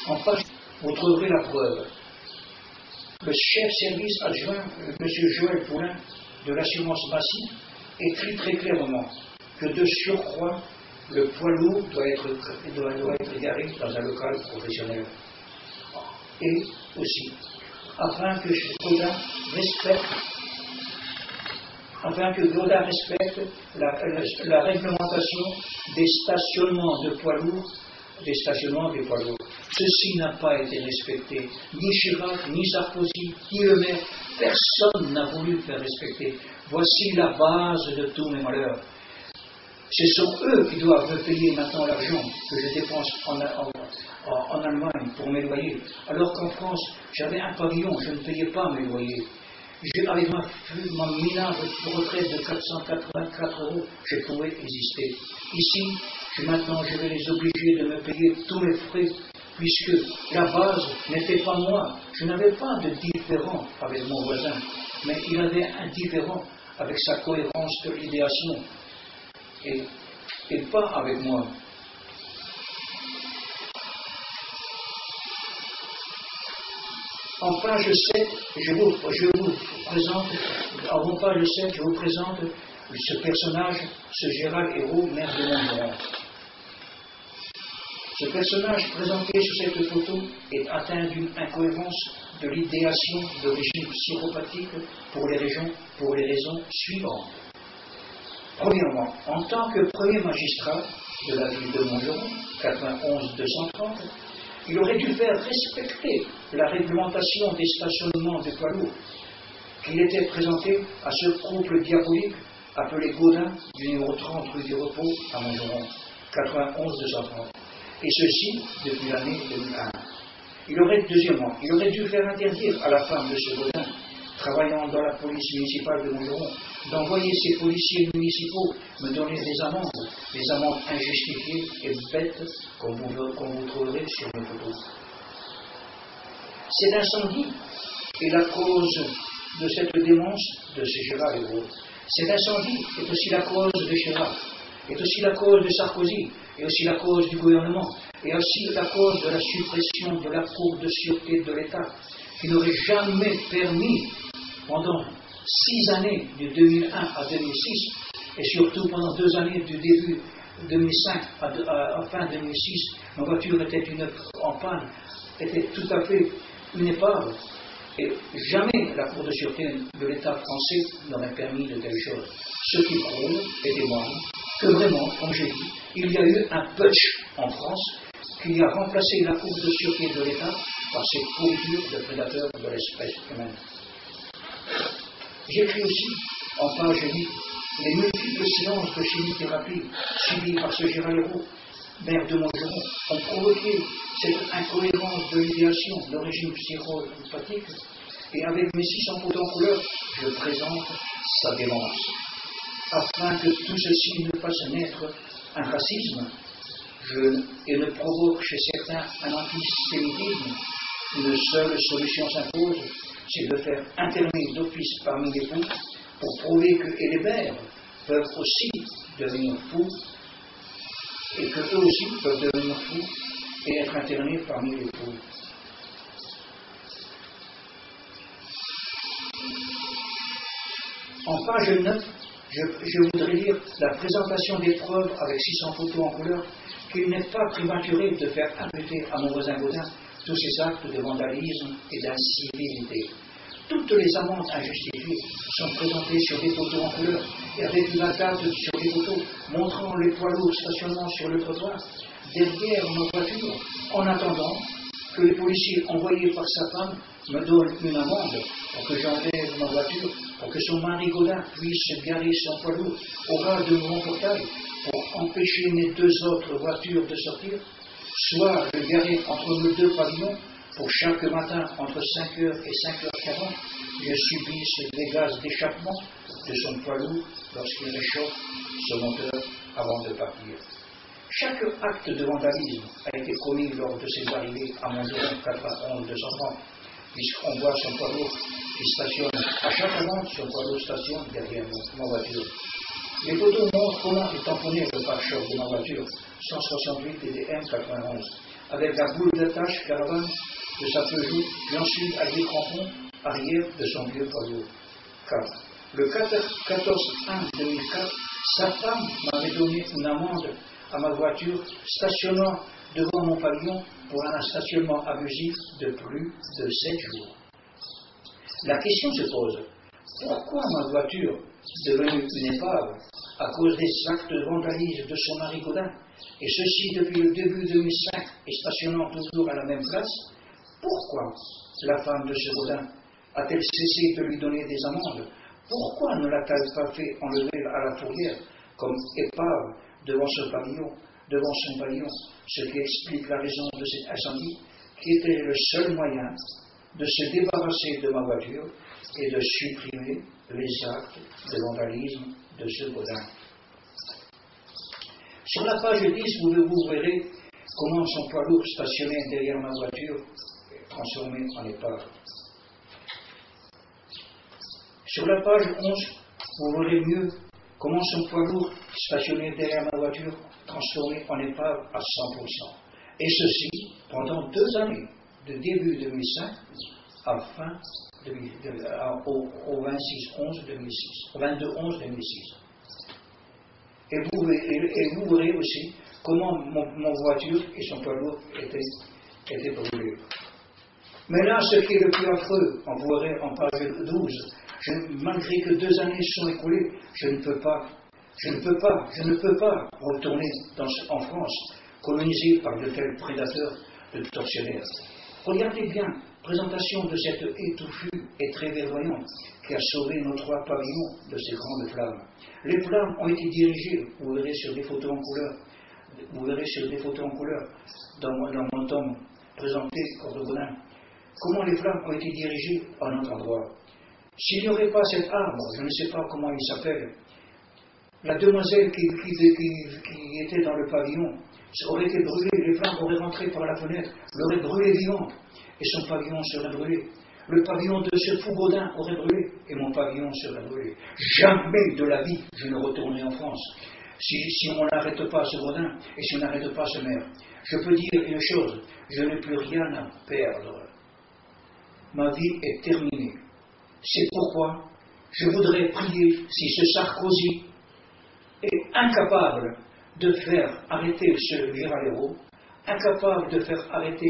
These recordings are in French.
En page, vous trouverez la preuve. Le chef service adjoint, M. Joël Poulain, de l'assurance massive, écrit très clairement que de surcroît, le poids lourd doit être garé dans un local professionnel. Et aussi, afin que Gaudin respecte la réglementation des stationnements de poids lourds, Ceci n'a pas été respecté. Ni Chirac, ni Sarkozy, ni le maire, personne n'a voulu faire respecter. Voici la base de tous mes malheurs. Ce sont eux qui doivent me payer maintenant l'argent que je dépense en Allemagne pour mes loyers. Alors qu'en France, j'avais un pavillon, je ne payais pas mes loyers. Avec ma minable retraite de 484 €, je pouvais exister. Ici, maintenant, je vais les obliger de me payer tous mes frais, puisque la base n'était pas moi. Je n'avais pas de différent avec mon voisin, mais il avait un différent avec sa cohérence de l'idéation, et pas avec moi. En page 7, je vous présente ce personnage, ce Gérald Hérault, maire de Montgeron. Ce personnage présenté sur cette photo est atteint d'une incohérence de l'idéation d'origine psychopathique pour les raisons suivantes. Premièrement, en tant que premier magistrat de la ville de Montgeron, 91-230, il aurait dû faire respecter la réglementation des stationnements de poids lourds, qu'il était présenté à ce couple diabolique appelé Gaudin du numéro 30 rue du Repos à Montgeron, 91-230, et ceci depuis l'année 2001. Deuxièmement, il aurait dû faire interdire à la femme de ce Gaudin, travaillant dans la police municipale de Montgeron, d'envoyer ses policiers municipaux me donner des amendes injustifiées et bêtes qu'on vous trouverez sur mes photos. Cet incendie est la cause de cette démence de ce Gérard Hérault. Cet incendie est aussi la cause de Chirac, est aussi la cause de Sarkozy, est aussi la cause du gouvernement, et aussi la cause de la suppression de la Cour de sûreté de l'État, qui n'aurait jamais permis, pendant 6 années, de 2001 à 2006, et surtout pendant 2 années du début 2005 à fin 2006, ma voiture était en panne, était tout à fait une épave. Et jamais la Cour de sûreté de l'État français n'aurait permis de telles choses. Ce qui prouve et témoigne que vraiment, comme j'ai dit, il y a eu un putsch en France qui a remplacé la Cour de sûreté de l'État par cette pourriture de prédateurs de l'espèce humaine. J'écris aussi, en page 8, les multiples séances de chimiothérapie subies par ce Gérald Hérault, maire de Montgeron, ont provoqué cette incohérence de l'idéation d'origine psychopathique, et avec mes 600 photos en couleur, je présente sa démence. Afin que tout ceci ne fasse naître un racisme et ne provoque chez certains un antisémitisme, une seule solution s'impose, c'est de faire interner d'office parmi les fous pour prouver que les mères peuvent aussi devenir fous et qu'eux aussi peuvent devenir fous et être internés parmi les fous. En page 9, je voudrais lire la présentation des preuves avec 600 photos en couleur qu'il n'est pas prématuré de faire imputer à mon voisin Gaudin tous ces actes de vandalisme et d'incivilité. Toutes les amendes injustifiées sont présentées sur des photos en couleur et avec la date sur les photos montrant les poids lourds stationnant sur le trottoir derrière nos voitures en attendant que les policiers envoyés par sa femme me donnent une amende pour que j'enlève ma voiture, pour que son mari Gaudin puisse garer son poids lourd au ras de mon portail pour empêcher mes 2 autres voitures de sortir, soit de garer entre nos 2 pavillons pour chaque matin entre 5h et 5h40, je subisse des gaz d'échappement de son poids lourd lorsqu'il réchauffe son moteur avant de partir. Chaque acte de vandalisme a été commis lors de ses arrivées à Montgeron 91-230, puisqu'on voit son poids lourd qui stationne à chaque moment, son poids lourd stationne derrière ma voiture. Les photos montrent comment est tamponné le pare-choc de ma voiture 168 DDM 91 avec la boule d'attache caravane de sa Peugeot, puis ensuite avec les crampons arrière de son vieux Peugeot 4. Le 14-1-2004, sa femme m'avait donné une amende à ma voiture stationnant devant mon pavillon pour un stationnement abusif de plus de 7 jours. La question se pose, pourquoi ma voiture, devenue une épave à cause des actes de vandalisme de son mari Gaudin, et ceci depuis le début 2005 et stationnant toujours à la même place, pourquoi la femme de ce Gaudin a-t-elle cessé de lui donner des amendes? Pourquoi ne l'a-t-elle pas fait enlever à la fourrière comme épave devant son pavillon, ce qui explique la raison de cet incendie, qui était le seul moyen de se débarrasser de ma voiture et de supprimer les actes de vandalisme de ce Gaudin. Sur la page 10, vous verrez comment son poids lourd stationné derrière ma voiture est transformé en épave. Sur la page 11, vous verrez mieux comment son poids lourd stationné derrière ma voiture transformé en épave à 100%. Et ceci pendant 2 années, de début 2005 à fin au 22-11-2006. Et vous verrez aussi comment mon voiture et son poids lourd étaient brûlés. Mais là, ce qui est le plus affreux, vous verrez en page 12, malgré que 2 années sont écoulées, je ne peux pas retourner en France, colonisé par de tels prédateurs, de tortionnaires. Regardez bien, présentation de cette haie touffue et très verdoyante qui a sauvé nos 3 pavillons de ces grandes flammes. Les flammes ont été dirigées, vous verrez sur des photos en couleur, dans mon tome présenté par le Gaudin, comment les flammes ont été dirigées à un autre endroit. S'il n'y aurait pas cet arbre, je ne sais pas comment il s'appelle, la demoiselle qui était dans le pavillon aurait été brûlée, les flammes auraient rentré par la fenêtre, l'auraient brûlée vivante, et son pavillon serait brûlé. Le pavillon de ce fou Gaudin aurait brûlé, et mon pavillon serait brûlé. Jamais de la vie je ne retournerai en France. Si on n'arrête pas ce Gaudin, et si on n'arrête pas ce maire. Je peux dire une chose, je n'ai plus rien à perdre. Ma vie est terminée. C'est pourquoi je voudrais prier si ce Sarkozy est incapable de faire arrêter ce Giralero, incapable de faire arrêter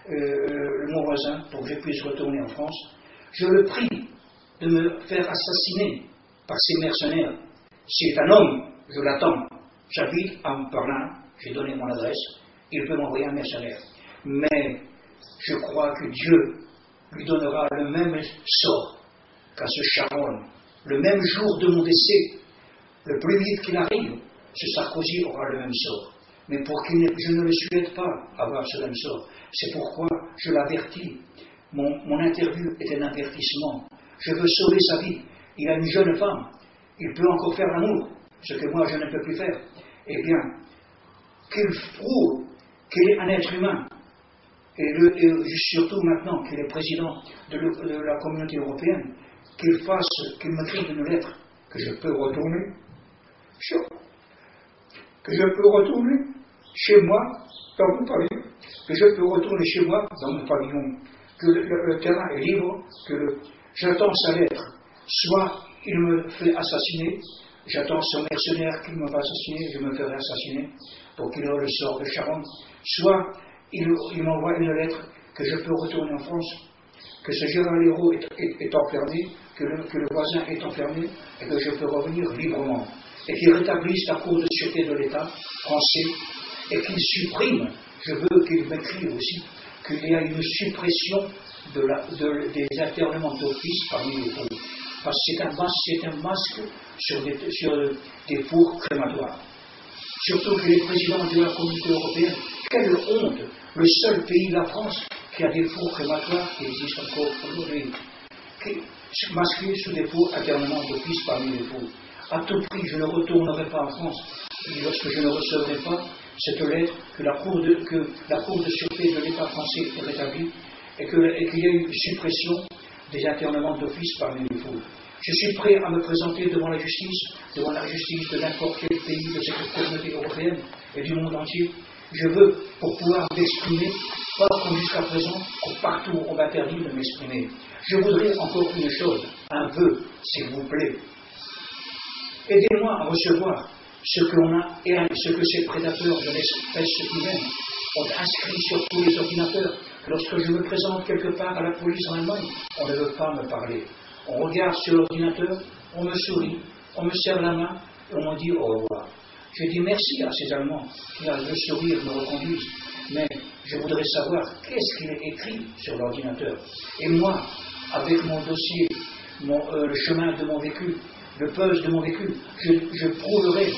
mon voisin pour que je puisse retourner en France, je le prie de me faire assassiner par ces mercenaires. C'est un homme, je l'attends. J'habite à Montparnasse, j'ai donné mon adresse, il peut m'envoyer un mercenaire. Mais je crois que Dieu lui donnera le même sort qu'à ce Charon. Le même jour de mon décès, le plus vite qu'il arrive, ce Sarkozy aura le même sort. Mais je ne le souhaite pas avoir ce même sort. C'est pourquoi je l'avertis. Mon interview est un avertissement. Je veux sauver sa vie. Il a une jeune femme. Il peut encore faire l'amour, ce que moi je ne peux plus faire. Eh bien, qu'il prouve qu'il est un être humain. Et surtout maintenant qu'il est président de la communauté européenne, qu'il m'écrive une lettre que je peux retourner chez moi dans mon pavillon, que le terrain est libre, j'attends sa lettre. Soit il me fait assassiner, j'attends son mercenaire qui me va assassiner, je me ferai assassiner pour qu'il ait le sort de Charon. Soit il m'envoie une lettre que je peux retourner en France, que ce Giralero est enfermé, que le voisin est enfermé et que je peux revenir librement. Et qu'il rétablisse la Cour de sûreté de l'État français et qu'il supprime, je veux qu'il m'écrive aussi, qu'il y a une suppression des internements d'office parmi les fours. Parce que c'est un masque sur des fours crématoires. Surtout que les présidents de la communauté européenne, quelle honte, le seul pays, la France, qui a des fours crématoires qui existent encore aujourd'hui, masqués sous des fours internements d'office parmi les fours. À tout prix, je ne retournerai pas en France lorsque je ne recevrai pas cette lettre que la Cour de sûreté de l'État français est rétablie et qu'il y a eu une suppression des internements d'office parmi les fours. Je suis prêt à me présenter devant la justice de n'importe quel pays de cette communauté européenne et du monde entier. Je veux pour pouvoir m'exprimer, pas comme jusqu'à présent, où partout on m'interdit de m'exprimer. Je voudrais encore une chose, un vœu, s'il vous plaît. Aidez-moi à recevoir ce qu'on a et ce que ces prédateurs de l'espèce humaine ont inscrit sur tous les ordinateurs. Lorsque je me présente quelque part à la police en Allemagne, on ne veut pas me parler. On regarde sur l'ordinateur, on me sourit, on me serre la main et on me dit au revoir. Je dis merci à ces Allemands qui, à le sourire, me reconduisent. Mais je voudrais savoir qu'est-ce qu'il est écrit sur l'ordinateur. Et moi, avec mon dossier, le chemin de mon vécu, le puzzle de mon vécu, je prouverai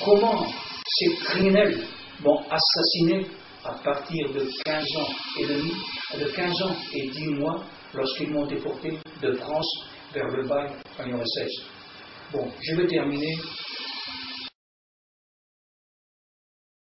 comment ces criminels m'ont assassiné à partir de 15 ans et demi, de 15 ans et 10 mois, lorsqu'ils m'ont déporté de France vers le bail en URSS. Bon, je vais terminer